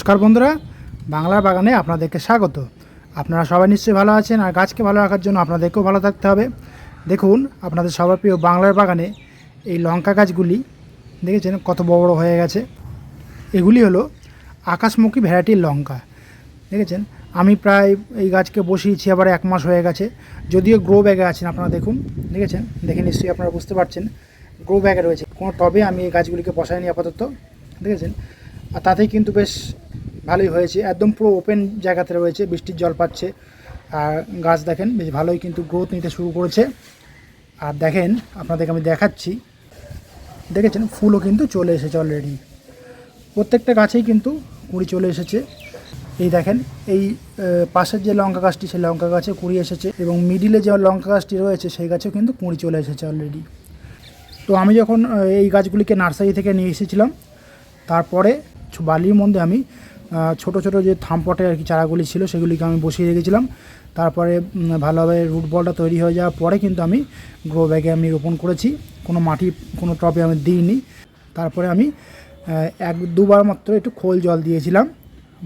নমস্কার বন্ধুরা, বাংলার বাগানে আপনাদেরকে স্বাগত। আপনারা সবাই নিশ্চয়ই ভালো আছেন, আর গাছকে ভালো রাখার জন্য আপনাদেরকেও ভালো থাকতে হবে। দেখুন, আপনাদের সবার প্রিয় বাংলার বাগানে এই লঙ্কা গাছগুলি দেখেছেন কত বড় বড় হয়ে গেছে। এগুলি হলো আকাশমুখী ভ্যারাইটির লঙ্কা। দেখেছেন, আমি প্রায় এই গাছকে বসিয়েছি আবার 1 মাস হয়ে গেছে। যদিও গ্রো ব্যাগে আছেন, আপনারা দেখুন, দেখেছেন, দেখে নিশ্চয়ই আপনারা বুঝতে পারছেন গ্রো ব্যাগে রয়েছে। কোনো টবে আমি এই গাছগুলিকে বসাইনি আপাতত, দেখেছেন। আর তাতেই কিন্তু বেশ ভালোই হয়েছে, একদম পুরো ওপেন জায়গাতে রয়েছে, বৃষ্টির জল পাচ্ছে। আর গাছ দেখেন বেশ ভালোই কিন্তু গ্রোথ নিতে শুরু করেছে। আর দেখেন, আপনাদেরকে আমি দেখাচ্ছি, দেখেছেন ফুলও কিন্তু চলে এসেছে অলরেডি। প্রত্যেকটা গাছেই কিন্তু কুড়ি চলে এসেছে। এই দেখেন, এই পাশের যে লঙ্কা গাছটি, সেই লঙ্কা গাছে কুড়ি এসেছে, এবং মিডিলে যে লঙ্কা গাছটি রয়েছে সেই গাছেও কিন্তু কুড়ি চলে এসেছে অলরেডি। তো আমি যখন এই গাছগুলিকে নার্সারি থেকে নিয়ে এসেছিলাম, তারপরে বালির মধ্যে আমি ছোট ছোট যে থামপটে আর কি চারাগুলি ছিল সেগুলিকে আমি বসিয়ে রেখেছিলাম। তারপরে ভালোভাবে রুট বলটা তৈরি হয়ে যাওয়ার পরে কিন্তু আমি গ্রো ব্যাগে আমি রোপণ করেছি, কোনো মাটি কোনো টবে আমি দিইনি। তারপরে আমি 1-2 বার মাত্র একটু খোল জল দিয়েছিলাম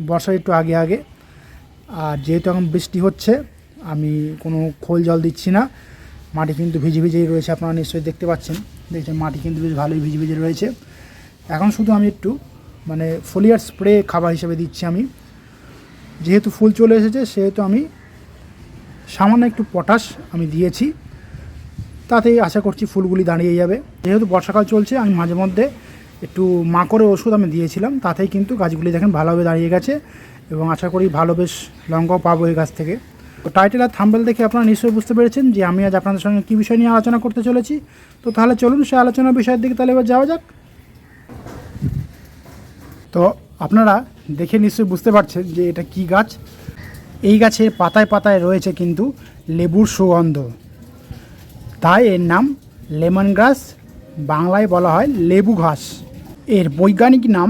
বর্ষার একটু আগে আগে। আর যেহেতু এখন বৃষ্টি হচ্ছে, আমি কোনো খোল জল দিচ্ছি না। মাটি কিন্তু ভিজে ভিজেই রয়েছে, আপনারা নিশ্চয়ই দেখতে পাচ্ছেন। দেখছেন মাটি কিন্তু বেশ ভালোই ভিজে ভিজে রয়েছে। এখন শুধু আমি একটু ফোলিয়ার স্প্রে খাবার হিসেবে দিচ্ছি। আমি যেহেতু ফুল চলে এসেছে সেহেতু আমি সামান্য একটু পটাশ আমি দিয়েছি, তাতেই আশা করছি ফুলগুলি দাঁড়িয়ে যাবে। যেহেতু বর্ষাকাল চলছে, আমি মাঝে মধ্যে একটু মাকড়ের ওষুধ আমি দিয়েছিলাম, তাতেই কিন্তু গাছগুলি দেখেন ভালোভাবে দাঁড়িয়ে গেছে, এবং আশা করি ভালো বেশ লঙ্কাও পাবো এই গাছ থেকে। তো টাইটেল আর থাম্বনেল দেখে আপনারা নিশ্চয়ই বুঝতে পেরেছেন যে আমি আজ আপনাদের সঙ্গে কী বিষয় নিয়ে আলোচনা করতে চলেছি। তো তাহলে চলুন সে আলোচনার বিষয়ের দিকে তাহলে এবার যাওয়া যাক। তো আপনারা দেখে নিশ্চয়ই বুঝতে পারছেন যে এটা কি গাছ। এই গাছের পাতায় পাতায় রয়েছে কিন্তু লেবুর সুগন্ধ, তাই এর নাম লেমন গ্রাস, বাংলায় বলা হয় লেবু ঘাস। এর বৈজ্ঞানিক নাম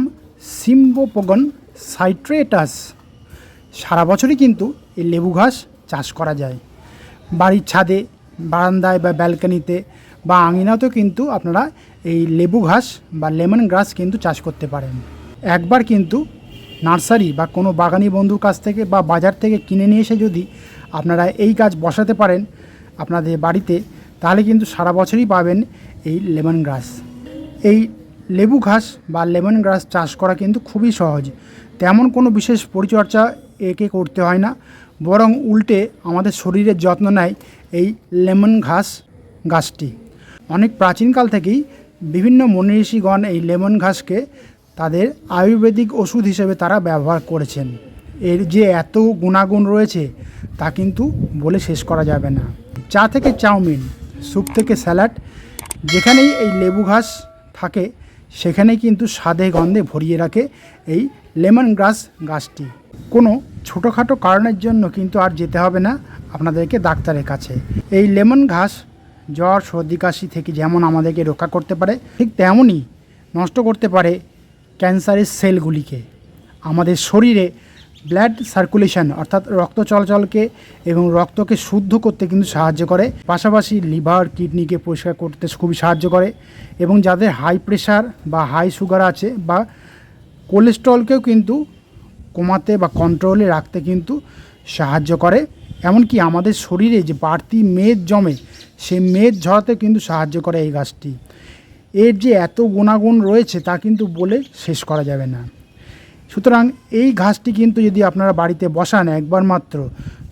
সিম্বোপোগন সাইট্রেটাস। সারা বছরই কিন্তু এই লেবু ঘাস চাষ করা যায়। বাড়ির ছাদে, বারান্দায় বা ব্যালকনিতে বা আঙিনাতেও কিন্তু আপনারা এই লেবু ঘাস বা লেমন গ্রাস কিন্তু চাষ করতে পারেন। একবার কিন্তু নার্সারি বা কোনো বাগানি বন্ধুর কাছ থেকে বা বাজার থেকে কিনে নিয়ে এসে যদি আপনারা এই গাছ বসাতে পারেন আপনাদের বাড়িতে, তাহলে কিন্তু সারা বছরই পাবেন এই লেমন গ্রাস। এই লেবু ঘাস বা লেমন গ্রাস চাষ করা কিন্তু খুবই সহজ, তেমন কোনো বিশেষ পরিচর্যা একে করতে হয় না, বরং উল্টে আমাদের শরীরের যত্ন নেয় এই লেমন ঘাস গাছটি। অনেক প্রাচীনকাল থেকেই বিভিন্ন মুনি ঋষিগণ এই লেমন ঘাসকে তাদের আয়ুর্বেদিক ওষুধ হিসেবে তারা ব্যবহার করেছেন। এর যে এত গুণাগুণ রয়েছে তা কিন্তু বলে শেষ করা যাবে না। চা থেকে চাউমিন, স্যুপ থেকে স্যালাড, যেখানেই এই লেবু ঘাস থাকে সেখানেই কিন্তু স্বাদে গন্ধে ভরিয়ে রাখে এই লেমন গ্রাস গাছটি। কোনো ছোটোখাটো কারণের জন্য কিন্তু আর যেতে হবে না আপনাদেরকে ডাক্তারের কাছে। এই লেমন ঘাস জ্বর, সর্দি, কাশি থেকে যেমন আমাদেরকে রক্ষা করতে পারে, ঠিক তেমনই নষ্ট করতে পারে ক্যান্সারের সেলগুলিকে। আমাদের শরীরে ব্লাড সার্কুলেশন অর্থাৎ রক্ত চলাচলকে এবং রক্তকে শুদ্ধ করতে কিন্তু সাহায্য করে। পাশাপাশি লিভার, কিডনিকে পরিষ্কার করতে খুবই সাহায্য করে, এবং যাদের হাই প্রেশার বা হাই সুগার আছে বা কোলেস্ট্রলকেও কিন্তু কমাতে বা কন্ট্রোলে রাখতে কিন্তু সাহায্য করে। এমনকি আমাদের শরীরে যে বাড়তি মেদ জমে সেই মেদ ঝরাতে কিন্তু সাহায্য করে এই গাছটি। এর যে এত গুণাগুণ রয়েছে তা কিন্তু বলে শেষ করা যাবে না। সুতরাং এই ঘাসটি কিন্তু যদি আপনারা বাড়িতে বসান একবার মাত্র,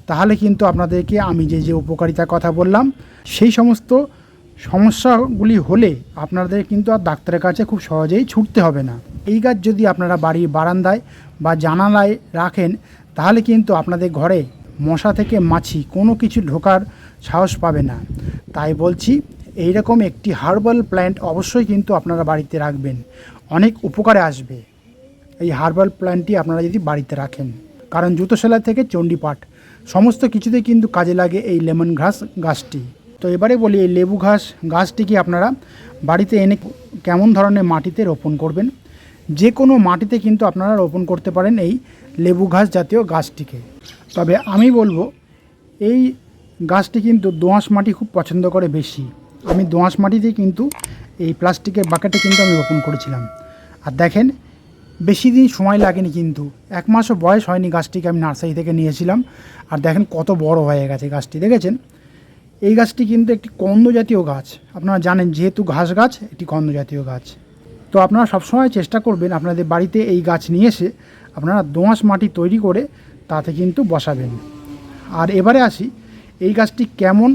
তাহলে কিন্তু আপনাদেরকে আমি যে যে উপকারিতার কথা বললাম সেই সমস্ত সমস্যাগুলি হলে আপনাদের কিন্তু আর ডাক্তারের কাছে খুব সহজেই ছুটতে হবে না। এই গাছ যদি আপনারা বাড়ির বারান্দায় বা জানালায় রাখেন, তাহলে কিন্তু আপনাদের ঘরে মশা থেকে মাছি কোনো কিছু ঢোকার সাহস পাবে না। তাই বলছি, এইরকম একটি হার্বাল প্ল্যান্ট অবশ্যই কিন্তু আপনারা বাড়িতে রাখবেন, অনেক উপকারে আসবে এই হার্বাল প্ল্যান্টটি আপনারা যদি বাড়িতে রাখেন। কারণ জুতো সেলাই থেকে চণ্ডীপাঠ সমস্ত কিছুতেই কিন্তু কাজে লাগে এই লেমন ঘাস গাছটি। তো এবারে বলি, এই লেবু ঘাস গাছটিকে আপনারা বাড়িতে এনে কেমন ধরনের মাটিতে রোপণ করবেন। যে কোনো মাটিতে কিন্তু আপনারা রোপণ করতে পারেন এই লেবু ঘাস জাতীয় গাছটিকে। তবে আমি বলবো এই গাছটি কিন্তু দোআঁশ মাটি খুব পছন্দ করে বেশি। আমি দোআঁশ মাটিতেই কিন্তু এই প্লাস্টিকের বাকেটে কিন্তু আমি রোপণ করেছিলাম। আর দেখেন বেশি দিন সময় লাগেনি, কিন্তু 1 মাসও বয়স হয়নি গাছটিকে আমি নার্সারি থেকে নিয়েছিলাম। আর দেখেন কত বড় হয়ে গেছে গাছটি, দেখেছেন? এই গাছটি কিন্তু একটি কন্দ জাতীয় গাছ। আপনারা জানেন যেহেতু ঘাস গাছ একটি কন্দ জাতীয় গাছ। তো আপনারা সবসময় চেষ্টা করবেন আপনাদের বাড়িতে এই গাছ নিয়ে এসে আপনারা দোআঁশ মাটি তৈরি করে তাতে কিন্তু বসাবেন। আর এবারে আসি, এই গাছটি কেমন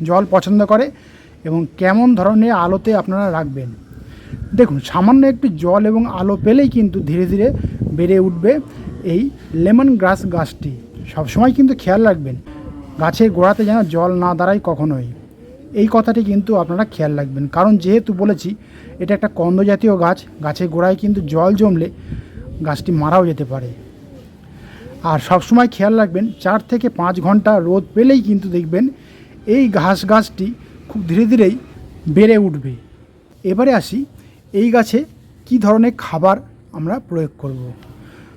জল পছন্দ করে এবং কেমন ধরনের আলোতে আপনারা রাখবেন। দেখুন, সামান্য একটু জল এবং আলো পেলেই কিন্তু ধীরে ধীরে বেড়ে উঠবে এই লেমন গ্রাস গাছটি। সবসময় কিন্তু খেয়াল রাখবেন গাছের গোড়াতে যেন জল না দাঁড়ায় কখনোই, এই কথাটি কিন্তু আপনারা খেয়াল রাখবেন। কারণ যেহেতু বলেছি এটা একটা কন্দ জাতীয় গাছ, গাছের গোড়ায় কিন্তু জল জমলে গাছটি মারাও যেতে পারে। আর সবসময় খেয়াল রাখবেন 4 থেকে 5 ঘন্টা রোদ পেলেই কিন্তু দেখবেন এই গাছটি খুব ধীরে ধীরেই বেড়ে উঠবে। এবারে আসি, এই গাছে কি ধরনের খাবার আমরা প্রয়োগ করব।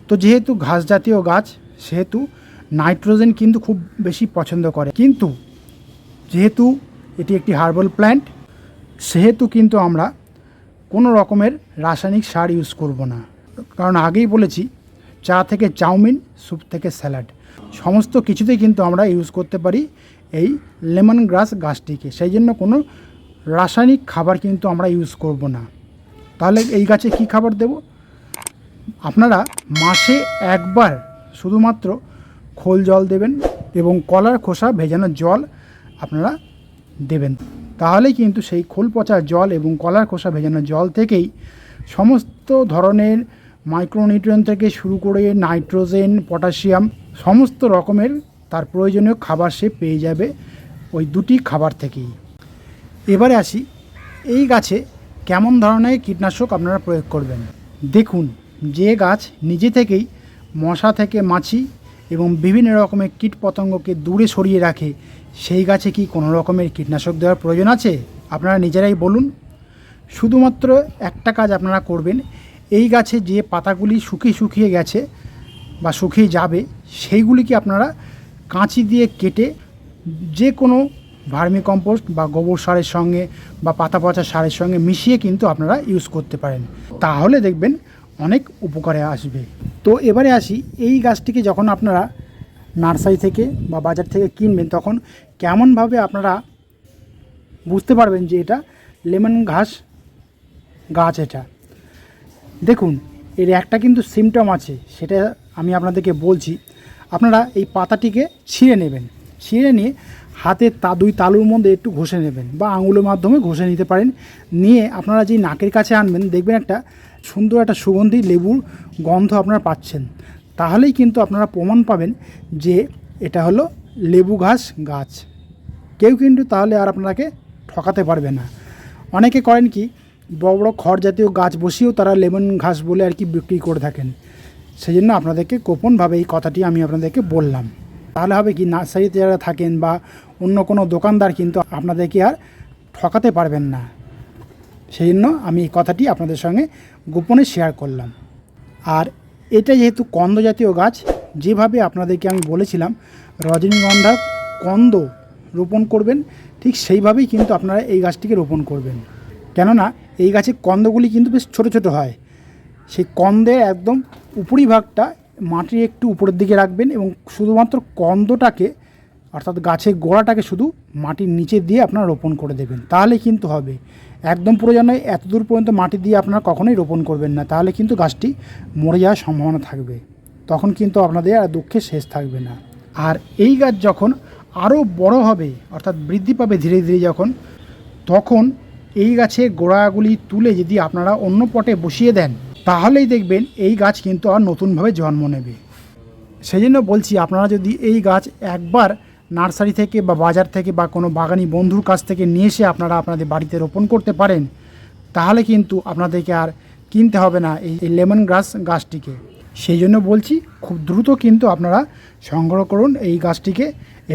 তো যেহেতু ঘাস জাতীয় গাছ সেহেতু নাইট্রোজেন কিন্তু খুব বেশি পছন্দ করে, কিন্তু যেহেতু এটি একটি হার্বাল প্ল্যান্ট সেহেতু কিন্তু আমরা কোনো রকমের রাসায়নিক সার ইউজ করব না। কারণ আগেই বলেছি, চা থেকে চাউমিন, স্যুপ থেকে স্যালাড, সমস্ত কিছুতেই কিন্তু আমরা ইউজ করতে পারি এই লেমন গ্রাস গাছটিকে। সেই জন্য কোনো রাসায়নিক খাবার কিন্তু আমরা ইউজ করব না। তাহলে এই গাছে কি খাবার দেব? আপনারা মাসে একবার শুধুমাত্র খোল জল দেবেন এবং কলার খোসা ভেজানো জল আপনারা দেবেন। তাহলেই কিন্তু সেই খোল পচা জল এবং কলার খোসা ভেজানো জল থেকেই সমস্ত ধরনের মাইক্রোনিউট্রিয়েন্ট থেকে শুরু করে নাইট্রোজেন, পটাশিয়াম, সমস্ত রকমের তার প্রয়োজনীয় খাবার সে পেয়ে যাবে ওই দুটি খাবার থেকেই। এবারে আসি, এই গাছে কেমন ধরনের কীটনাশক আপনারা প্রয়োগ করবেন। দেখুন, যে গাছ নিজে থেকেই মশা থেকে মাছি এবং বিভিন্ন রকমের কীটপতঙ্গকে দূরে সরিয়ে রাখে, সেই গাছে কি কোনো রকমের কীটনাশক দেওয়ার প্রয়োজন আছে? আপনারা নিজেরাই বলুন। শুধুমাত্র একটা কাজ আপনারা করবেন, এই গাছে যে পাতাগুলি শুকিয়ে গেছে বা শুকিয়ে যাবে সেইগুলিকে আপনারা কাঁচি দিয়ে কেটে যে কোনো ভার্মি কম্পোস্ট বা গোবর সারের সঙ্গে বা পাতা পচা সারের সঙ্গে মিশিয়ে কিন্তু আপনারা ইউজ করতে পারেন। তাহলে দেখবেন অনেক উপকারে আসবে। তো এবারে আসি, এই গাছটিকে যখন আপনারা নার্সারি থেকে বা বাজার থেকে কিনবেন তখন কেমনভাবে আপনারা বুঝতে পারবেন যে এটা লেমন ঘাস গাছ। এটা দেখুন, এর একটা কিন্তু সিমটম আছে, সেটা আমি আপনাদেরকে বলছি। আপনারা এই পাতাটিকে ছিঁড়ে নেবেন, ছিঁড়ে নিয়ে হাতের দুই তালুর মধ্যে একটু ঘষে নেবেন বা আঙুলের মাধ্যমে ঘষে নিতে পারেন। নিয়ে আপনারা যেই নাকের কাছে আনবেন দেখবেন একটা সুন্দর একটা সুগন্ধি লেবুর গন্ধ আপনারা পাচ্ছেন। তাহলেই কিন্তু আপনারা প্রমাণ পাবেন যে এটা হলো লেবু ঘাস গাছ। কেউ কিন্তু তাহলে আর আপনাকে ঠকাতে পারবে না। অনেকে করেন কি, বড় বড় খড় জাতীয় গাছ বসিয়েও তারা লেমন ঘাস বলে আর কি বিক্রি করে থাকেন। সেই জন্য আপনাদেরকে গোপনভাবে এই কথাটি আমি আপনাদেরকে বললাম। তাহলে হবে কি, নার্সারিতে যারা থাকেন বা অন্য কোনো দোকানদার কিন্তু আপনাদেরকে আর ঠকাতে পারবেন না। সেই জন্য আমি এই কথাটি আপনাদের সঙ্গে গোপনে শেয়ার করলাম। আর এটা যেহেতু কন্দ জাতীয় গাছ, যেভাবে আপনাদেরকে আমি বলেছিলাম রজনীগন্ধার কন্দ রোপণ করবেন, ঠিক সেইভাবেই কিন্তু আপনারা এই গাছটিকে রোপণ করবেন। কেননা এই গাছের কন্দগুলি কিন্তু বেশ ছোটো ছোটো হয়। সেই কন্দের একদম উপরিভাগটা মাটির একটু উপরের দিকে রাখবেন এবং শুধুমাত্র কন্দটাকে অর্থাৎ গাছের গোড়াটাকে শুধু মাটির নিচে দিয়ে আপনারা রোপণ করে দেবেন। তাহলে কিন্তু হবে। একদম পুরো যেন এত দূর পর্যন্ত মাটি দিয়ে আপনারা কখনোই রোপণ করবেন না, তাহলে কিন্তু গাছটি মরে যাওয়ার সম্ভাবনা থাকবে। তখন কিন্তু আপনাদের আর দুঃখে শেষ থাকবে না। আর এই গাছ যখন আরও বড় হবে অর্থাৎ বৃদ্ধি পাবে ধীরে ধীরে যখন, তখন এই গাছের গোড়াগুলি তুলে যদি আপনারা অন্য পটে বসিয়ে দেন তাহলেই দেখবেন এই গাছ কিন্তু আর নতুনভাবে জন্ম নেবে। সেই জন্য বলছি, আপনারা যদি এই গাছ একবার নার্সারি থেকে বা বাজার থেকে বা কোনো বাগানি বন্ধুর কাছ থেকে নিয়ে এসে আপনারা আপনাদের বাড়িতে রোপণ করতে পারেন, তাহলে কিন্তু আপনাদেরকে আর কিনতে হবে না এই লেমন গ্রাস গাছটিকে। সেই জন্য বলছি, খুব দ্রুত কিন্তু আপনারা সংগ্রহ করুন এই গাছটিকে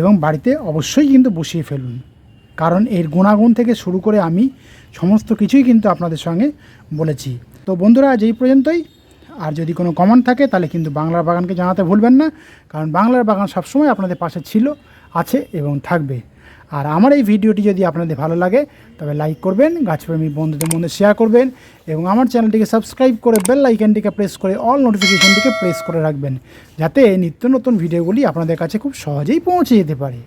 এবং বাড়িতে অবশ্যই কিন্তু বসিয়ে ফেলুন। কারণ এর গুণাগুণ থেকে শুরু করে আমি সমস্ত কিছুই কিন্তু আপনাদের সঙ্গে বলেছি। তো বন্ধুরা, আজ এই পর্যন্তই। আর যদি কোনো কমেন্ট থাকে তাহলে কিন্তু বাংলার বাগানকে জানাতে ভুলবেন না, কারণ বাংলার বাগান সবসময় আপনাদের পাশে ছিল, আছে এবং থাকবে। আর আমার এই ভিডিওটি যদি আপনাদের ভালো লাগে তবে লাইক করবেন, গাছপ্রেমী বন্ধুদের মধ্যে শেয়ার করবেন এবং আমার চ্যানেলটিকে সাবস্ক্রাইব করে বেল আইকনটিকে প্রেস করে অল নোটিফিকেশনটিকে প্রেস করে রাখবেন, যাতে নিত্য নতুন ভিডিওগুলি আপনাদের কাছে খুব সহজেই পৌঁছে যেতে পারে।